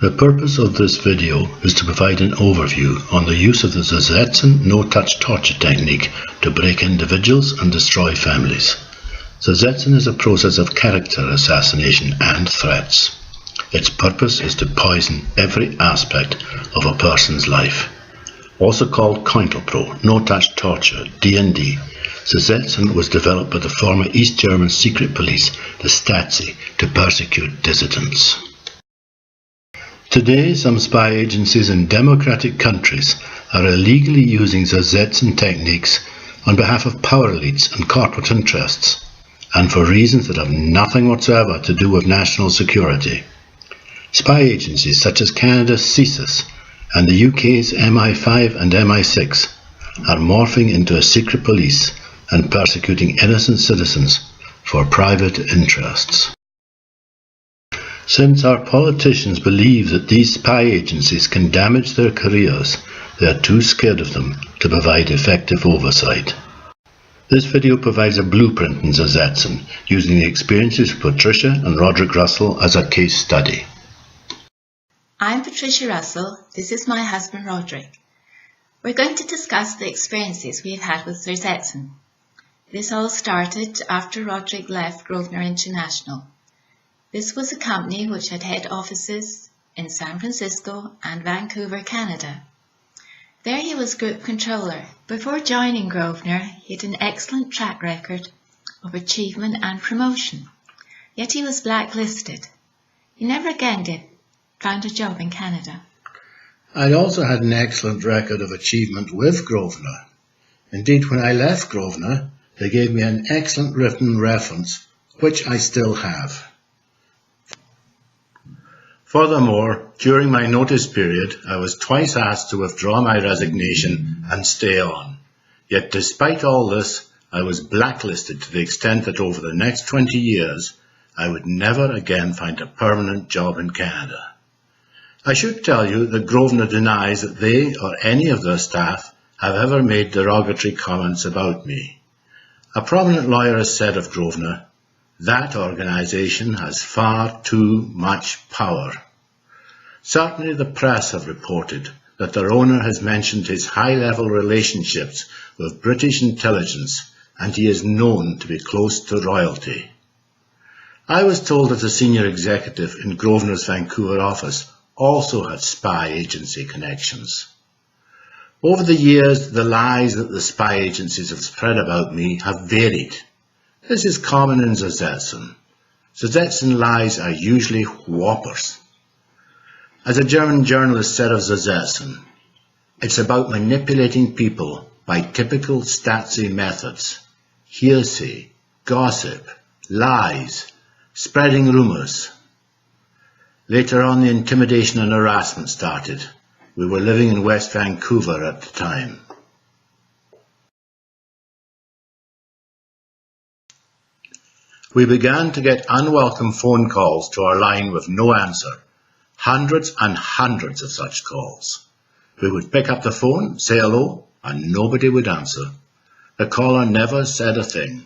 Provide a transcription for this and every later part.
The purpose of this video is to provide an overview on the use of the Zersetzung no-touch torture technique to break individuals and destroy families. Zersetzung is a process of character assassination and threats. Its purpose is to poison every aspect of a person's life. Also called Counterpro, no-touch torture, D&D, Zersetzung was developed by the former East German secret police, the Stasi, to persecute dissidents. Today, some spy agencies in democratic countries are illegally using Zersetzung techniques on behalf of power elites and corporate interests, and for reasons that have nothing whatsoever to do with national security. Spy agencies such as Canada's CSIS and the UK's MI5 and MI6 are morphing into a secret police and persecuting innocent citizens for private interests. Since our politicians believe that these spy agencies can damage their careers, they are too scared of them to provide effective oversight. This video provides a blueprint in Zersetzung, using the experiences of Patricia and Roderick Russell as a case study. I'm Patricia Russell, this is my husband Roderick. We're going to discuss the experiences we've had with Zersetzung. This all started after Roderick left Grosvenor International. This was a company which had head offices in San Francisco and Vancouver, Canada. There he was group controller. Before joining Grosvenor, he had an excellent track record of achievement and promotion. Yet he was blacklisted. He never again found a job in Canada. I also had an excellent record of achievement with Grosvenor. Indeed, when I left Grosvenor, they gave me an excellent written reference, which I still have. Furthermore, during my notice period, I was twice asked to withdraw my resignation and stay on. Yet despite all this, I was blacklisted to the extent that over the next 20 years, I would never again find a permanent job in Canada. I should tell you that Grosvenor denies that they or any of their staff have ever made derogatory comments about me. A prominent lawyer has said of Grosvenor, that organisation has far too much power. Certainly the press have reported that their owner has mentioned his high-level relationships with British intelligence, and he is known to be close to royalty. I was told that a senior executive in Grosvenor's Vancouver office also had spy agency connections. Over the years, the lies that the spy agencies have spread about me have varied. This is common in Zersetzung. Zersetzung lies are usually whoppers. As a German journalist said of Zersetzung, it's about manipulating people by typical Stasi methods: hearsay, gossip, lies, spreading rumours. Later on, the intimidation and harassment started. We were living in West Vancouver at the time. We began to get unwelcome phone calls to our line with no answer. Hundreds and hundreds of such calls. We would pick up the phone, say hello, and nobody would answer. The caller never said a thing.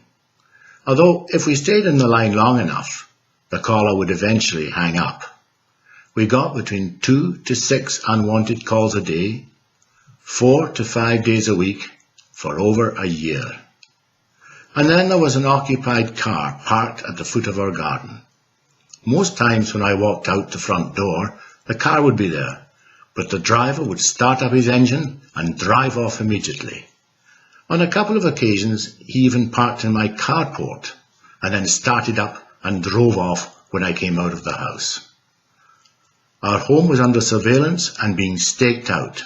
Although, if we stayed on the line long enough, the caller would eventually hang up. We got between 2 to 6 unwanted calls a day, 4 to 5 days a week, for over a year. And then there was an occupied car parked at the foot of our garden. Most times when I walked out the front door, the car would be there, but the driver would start up his engine and drive off immediately. On a couple of occasions, he even parked in my carport and then started up and drove off when I came out of the house. Our home was under surveillance and being staked out.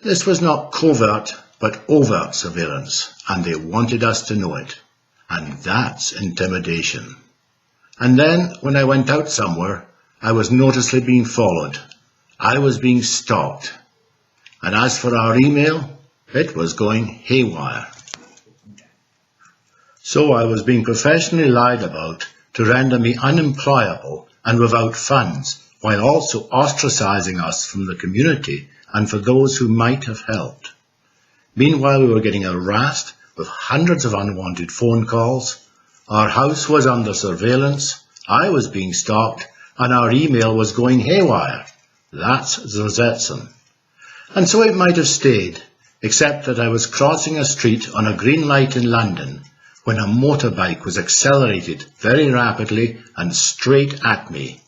This was not covert, but overt surveillance, and they wanted us to know it. And that's intimidation. And then, when I went out somewhere, I was noticeably being followed. I was being stalked. And as for our email, it was going haywire. So I was being professionally lied about to render me unemployable and without funds, while also ostracizing us from the community and for those who might have helped. Meanwhile, we were getting harassed with hundreds of unwanted phone calls. Our house was under surveillance, I was being stalked, and our email was going haywire. That's Zersetzung. And so it might have stayed, except that I was crossing a street on a green light in London when a motorbike was accelerated very rapidly and straight at me.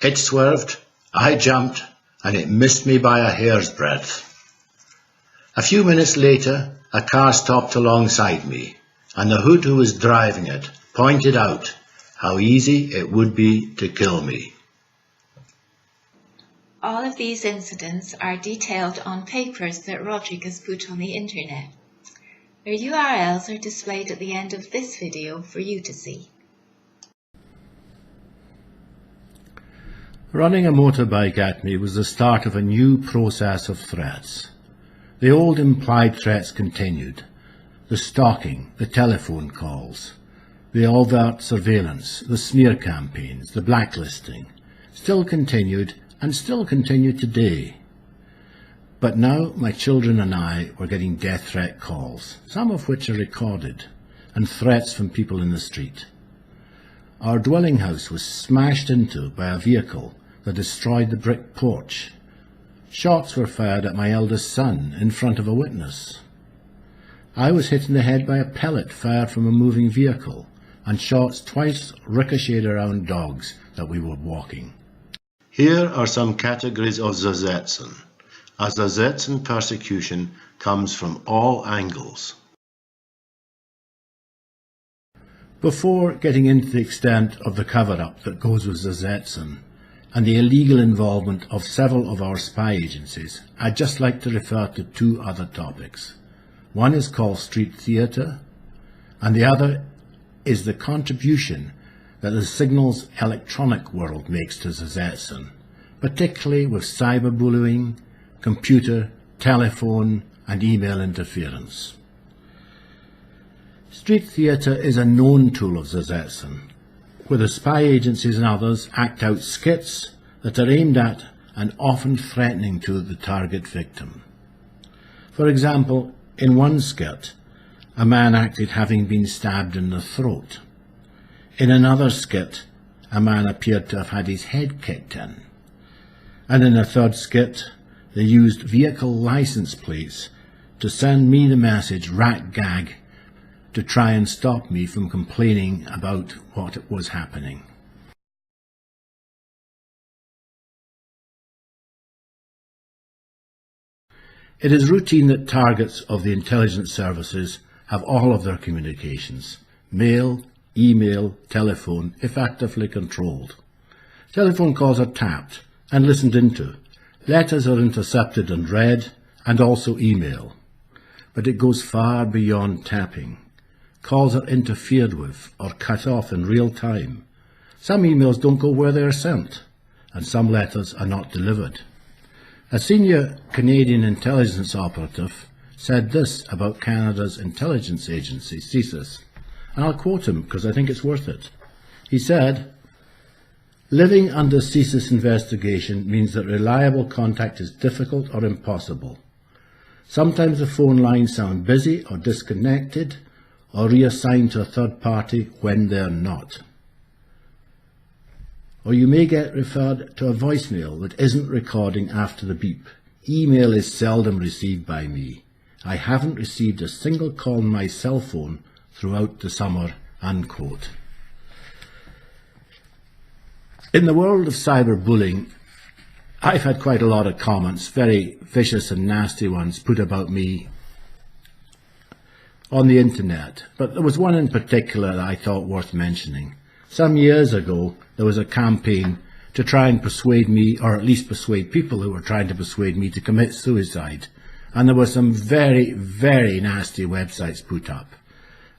It swerved, I jumped, and it missed me by a hair's breadth. A few minutes later, a car stopped alongside me, and the hood who was driving it pointed out how easy it would be to kill me. All of these incidents are detailed on papers that Roderick has put on the internet. Their URLs are displayed at the end of this video for you to see. Running a motorbike at me was the start of a new process of threats. The old implied threats continued. The stalking, the telephone calls, the overt surveillance, the smear campaigns, the blacklisting, still continued and still continue today. But now my children and I were getting death threat calls, some of which are recorded, and threats from people in the street. Our dwelling house was smashed into by a vehicle that destroyed the brick porch. Shots were fired at my eldest son in front of a witness. I was hit in the head by a pellet fired from a moving vehicle, and shots twice ricocheted around dogs that we were walking. Here are some categories of Zersetzung. A Zersetzung persecution comes from all angles. Before getting into the extent of the cover-up that goes with Zersetzung and the illegal involvement of several of our spy agencies, I'd just like to refer to two other topics. One is called street theatre, and the other is the contribution that the signals electronic world makes to Zersetzung, particularly with cyberbullying, computer, telephone and email interference. Street theatre is a known tool of Zersetzung, where the spy agencies and others act out skits that are aimed at and often threatening to the target victim. For example, in one skit, a man acted having been stabbed in the throat. In another skit, a man appeared to have had his head kicked in. And in a third skit, they used vehicle license plates to send me the message "rat gag" to try and stop me from complaining about what was happening. It is routine that targets of the intelligence services have all of their communications, mail, email, telephone, effectively controlled. Telephone calls are tapped and listened into. Letters are intercepted and read, and also email. But it goes far beyond tapping. Calls are interfered with or cut off in real time. Some emails don't go where they are sent, and some letters are not delivered. A senior Canadian intelligence operative said this about Canada's intelligence agency, CSIS, and I'll quote him because I think it's worth it. He said, "Living under CSIS investigation means that reliable contact is difficult or impossible. Sometimes the phone lines sound busy or disconnected or reassigned to a third party when they're not. Or you may get referred to a voicemail that isn't recording after the beep. Email is seldom received by me. I haven't received a single call on my cell phone throughout the summer," unquote. In the world of cyberbullying, I've had quite a lot of comments, very vicious and nasty ones, put about me on the internet, but there was one in particular that I thought worth mentioning. Some years ago, there was a campaign to try and persuade me, or at least persuade people who were trying to persuade me to commit suicide. And there were some very, very nasty websites put up.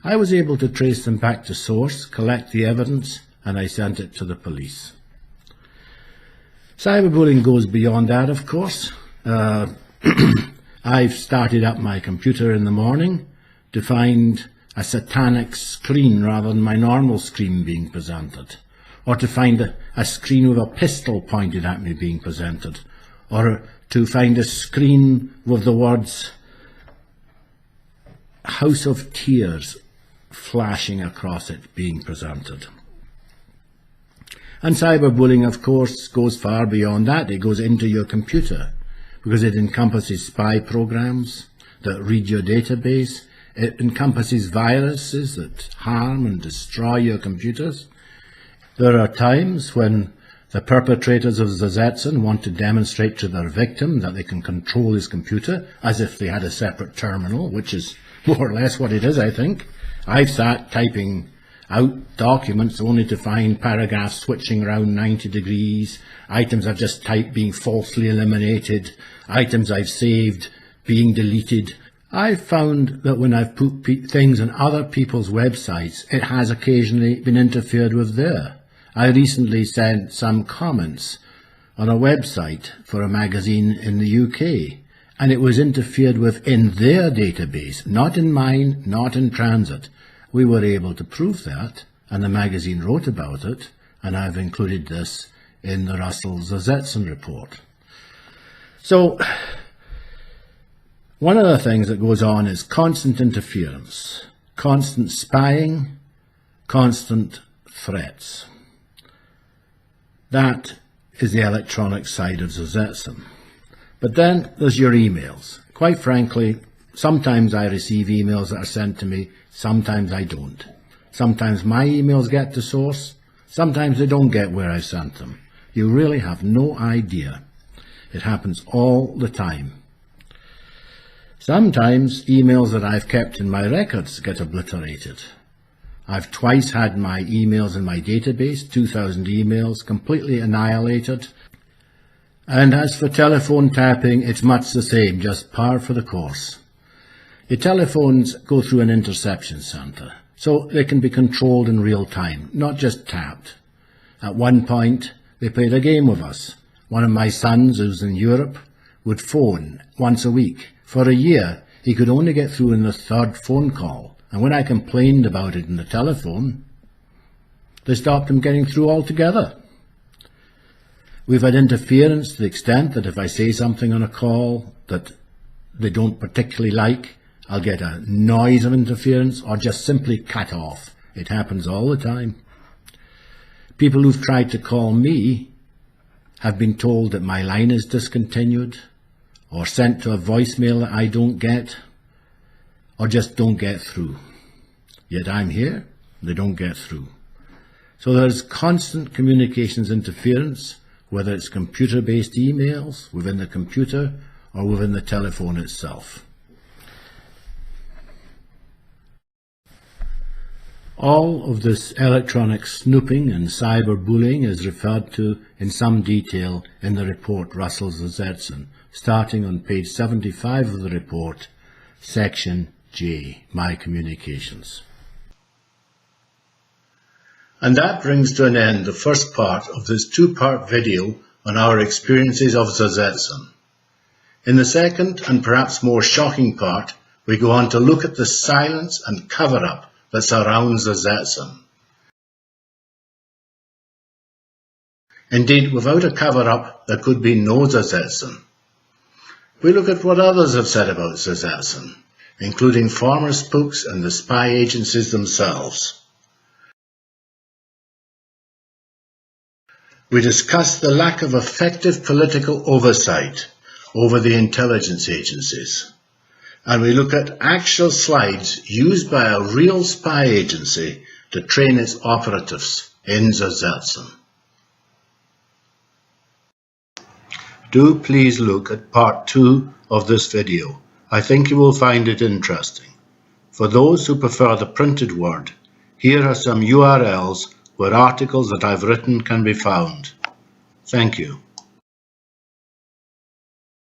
I was able to trace them back to source, collect the evidence, and I sent it to the police. Cyberbullying goes beyond that, of course. I've started up my computer in the morning to find a satanic screen rather than my normal screen being presented, or to find a screen with a pistol pointed at me being presented, or to find a screen with the words "House of Tears" flashing across it being presented. And cyberbullying, of course, goes far beyond that. It goes into your computer because it encompasses spy programs that read your database. It encompasses viruses that harm and destroy your computers. There are times when the perpetrators of Zersetzung want to demonstrate to their victim that they can control his computer as if they had a separate terminal, which is more or less what it is, I think. I've sat typing out documents only to find paragraphs switching around 90 degrees, items I've just typed being falsely eliminated, items I've saved being deleted. I've found that when I've put things on other people's websites, it has occasionally been interfered with there. I recently sent some comments on a website for a magazine in the UK, and it was interfered with in their database, not in mine, not in transit. We were able to prove that, and the magazine wrote about it, and I've included this in the Zersetzung report. So, one of the things that goes on is constant interference, constant spying, constant threats. That is the electronic side of Zersetzung. But then there's your emails. Quite frankly, sometimes I receive emails that are sent to me, sometimes I don't. Sometimes my emails get to source, sometimes they don't get where I sent them. You really have no idea. It happens all the time. Sometimes emails that I've kept in my records get obliterated. I've twice had my emails in my database, 2,000 emails, completely annihilated. And as for telephone tapping, it's much the same, just par for the course. Your telephones go through an interception centre, so they can be controlled in real time, not just tapped. At one point, they played a game with us. One of my sons, who's in Europe, would phone once a week. For a year, he could only get through in the third phone call. And when I complained about it in the telephone, they stopped him getting through altogether. We've had interference to the extent that if I say something on a call that they don't particularly like, I'll get a noise of interference or just simply cut off. It happens all the time. People who've tried to call me have been told that my line is discontinued or sent to a voicemail that I don't get, or just don't get through. Yet I'm here, they don't get through. So there's constant communications interference, whether it's computer-based emails within the computer or within the telephone itself. All of this electronic snooping and cyberbullying is referred to in some detail in the report Zersetzung, starting on page 75 of the report, section J, My Communications. And that brings to an end the first part of this two-part video on our experiences of Zersetzung. In the second and perhaps more shocking part, we go on to look at the silence and cover-up that surrounds Zersetzung. Indeed, without a cover-up, there could be no Zersetzung. We look at what others have said about Zersetzung, including former spooks and the spy agencies themselves. We discuss the lack of effective political oversight over the intelligence agencies, and we look at actual slides used by a real spy agency to train its operatives in Zersetzung. Do please look at part 2 of this video. I think you will find it interesting. For those who prefer the printed word, here are some URLs where articles that I've written can be found. Thank you.